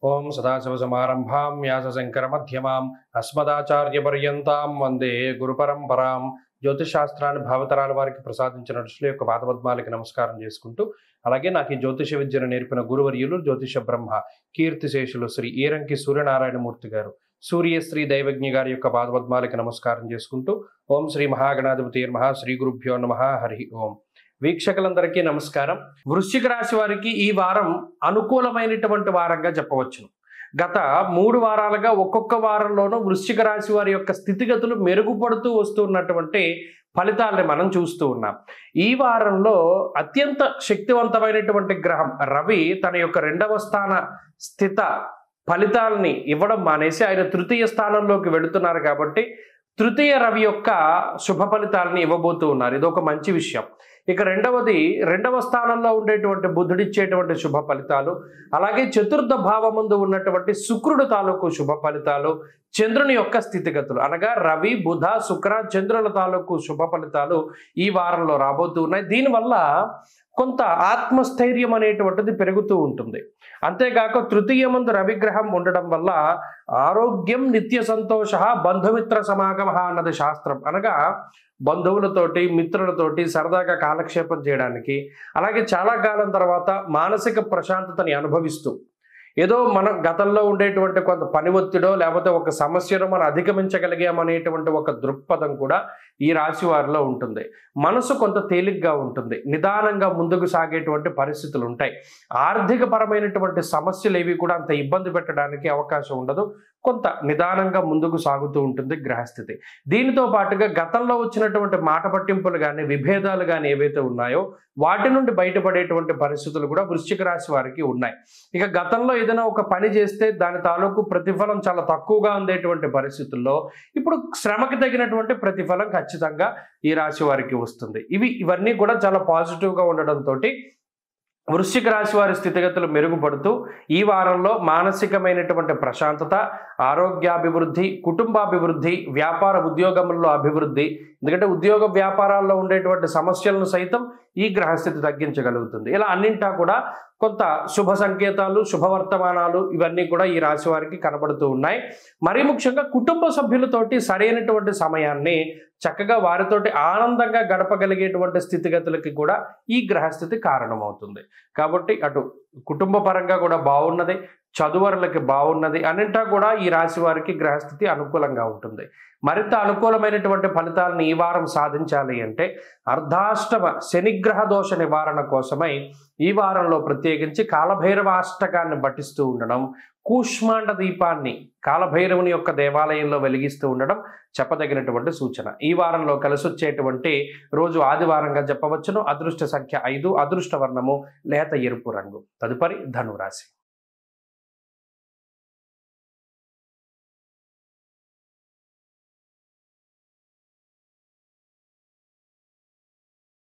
ఓం సదాశివసమారంభాం వ్యాసశంకరమధ్యమాం అస్మదాచార్యపర్యంతాం వందే గురుపరంపరాం. జ్యోతిషాస్త్రాన్ని భావతరాల వారికి ప్రసాదించిన ఋషుల యొక్క పాదపద్మాలకి నమస్కారం చేసుకుంటూ, అలాగే నాకు ఈ జ్యోతిష విద్యను నేర్పిన గురువర్యులు జ్యోతిష బ్రహ్మ కీర్తిశేషులు శ్రీ ఈరంకి సూర్యనారాయణమూర్తి గారు, సూర్యశ్రీ దైవజ్ఞ గారి యొక్క పాదపద్మాలకి నమస్కారం చేసుకుంటూ, ఓం శ్రీ మహాగణాధిపతి నమః, శ్రీ గురుభ్యో నమః, హరి ఓం. వీక్షకులందరికీ నమస్కారం. వృశ్చిక రాశి వారికి ఈ వారం అనుకూలమైనటువంటి వారంగా చెప్పవచ్చును. గత 3 వారాలుగా ఒక్కొక్క వారంలోనూ వృశ్చిక రాశి వారి యొక్క స్థితిగతులు మెరుగుపడుతూ వస్తున్నటువంటి ఫలితాలని మనం చూస్తూ ఉన్నాం. ఈ వారంలో అత్యంత శక్తివంతమైనటువంటి గ్రహం రవి తన యొక్క 2వ స్థాన స్థిత ఫలితాలని ఇవ్వడం మానేసి ఆయన 3వ స్థానంలోకి వెళుతున్నారు. కాబట్టి తృతీయ రవి యొక్క శుభ ఫలితాలని ఇవ్వబోతూ ఉన్నారు. ఇది ఒక మంచి విషయం. ఇక రెండవది, 2వ స్థానంలో ఉండేటువంటి బుధుడిచ్చేటువంటి శుభ ఫలితాలు, అలాగే చతుర్థ భావముందు ఉన్నటువంటి శుక్రుడు తాలూకు శుభ ఫలితాలు, చంద్రుని యొక్క స్థితిగతులు అనగా రవి బుధ శుక్ర చంద్రుల తాలూకు శుభ ఫలితాలు ఈ వారంలో రాబోతూ ఉన్నాయి. దీనివల్ల కొంత ఆత్మస్థైర్యం అనేటువంటిది పెరుగుతూ ఉంటుంది. అంతేకాక తృతీయమందు రవిగ్రహం ఉండడం వల్ల ఆరోగ్యం నిత్య సంతోష బంధుమిత్ర సమాగమ అన్నది శాస్త్రం. అనగా బంధువులతోటి మిత్రులతోటి సరదాగా కాలక్షేపం చేయడానికి, అలాగే చాలా కాలం తర్వాత మానసిక ప్రశాంతతని అనుభవిస్తూ ఏదో మనం గతంలో ఉండేటువంటి కొంత పని ఒత్తిడో లేకపోతే ఒక సమస్యను మనం అధిగమించగలిగామనేటువంటి ఒక దృక్పథం కూడా ఈ రాశి వారిలో ఉంటుంది. మనసు కొంత తేలిగ్గా ఉంటుంది, నిదానంగా ముందుకు సాగేటువంటి పరిస్థితులు ఉంటాయి. ఆర్థిక పరమైనటువంటి సమస్యలు ఏవి కూడా అంత ఇబ్బంది పెట్టడానికి అవకాశం ఉండదు. కొంత నిదానంగా ముందుకు సాగుతూ ఉంటుంది గ్రహస్థితి. దీనితో పాటుగా గతంలో వచ్చినటువంటి మాట పట్టింపులు కానీ విభేదాలు కానీ ఏవైతే ఉన్నాయో వాటి నుండి బయటపడేటువంటి పరిస్థితులు కూడా వృశ్చిక రాశి వారికి ఉన్నాయి. ఇక గతంలో ఏదైనా ఒక పని చేస్తే దాని తాలూకు ప్రతిఫలం చాలా తక్కువగా ఉండేటువంటి పరిస్థితుల్లో ఇప్పుడు శ్రమకి తగినటువంటి ప్రతిఫలం ఖచ్చితంగా ఈ రాశి వారికి వస్తుంది. ఇవన్నీ కూడా చాలా పాజిటివ్గా ఉండడంతో వృశ్చిక రాశి వారి స్థితిగతులు మెరుగుపడుతూ ఈ వారంలో మానసికమైనటువంటి ప్రశాంతత, ఆరోగ్యాభివృద్ధి, కుటుంబాభివృద్ధి, వ్యాపార ఉద్యోగంలో అభివృద్ధి, ఎందుకంటే ఉద్యోగ వ్యాపారాల్లో ఉండేటువంటి సమస్యలను సైతం ఈ గ్రహస్థితి తగ్గించగలుగుతుంది. ఇలా అన్నింటా కూడా కొంత శుభ సంకేతాలు, శుభవర్తమానాలు ఇవన్నీ కూడా ఈ రాశి వారికి కనబడుతూ ఉన్నాయి. మరీ ముఖ్యంగా కుటుంబ సభ్యులతోటి సరైనటువంటి సమయాన్ని చక్కగా వారితోటి ఆనందంగా గడపగలిగేటువంటి స్థితిగతులకి కూడా ఈ గ్రహస్థితి కారణమవుతుంది. కాబట్టి అటు కుటుంబ పరంగా కూడా బాగున్నది, చదువరులకి బాగున్నది, అన్నింటా కూడా ఈ రాశి వారికి గ్రహస్థితి అనుకూలంగా ఉంటుంది. మరింత అనుకూలమైనటువంటి ఫలితాలను ఈ వారం సాధించాలి అంటే అర్ధాష్టమ శనిగ్రహ దోష నివారణ కోసమై ఈ వారంలో ప్రత్యేకించి కాలభైరవ అష్టకాన్ని పఠిస్తూ ఉండడం, కూష్మాండ దీపాన్ని కాలభైరవుని యొక్క దేవాలయంలో వెలిగిస్తూ ఉండడం చెప్పదగినటువంటి సూచన. ఈ వారంలో కలిసొచ్చేటువంటి రోజు ఆదివారంగా చెప్పవచ్చును. అదృష్ట సంఖ్య 5, అదృష్ట వర్ణము లేత ఎరుపు రంగు. తదుపరి ధనురాశి.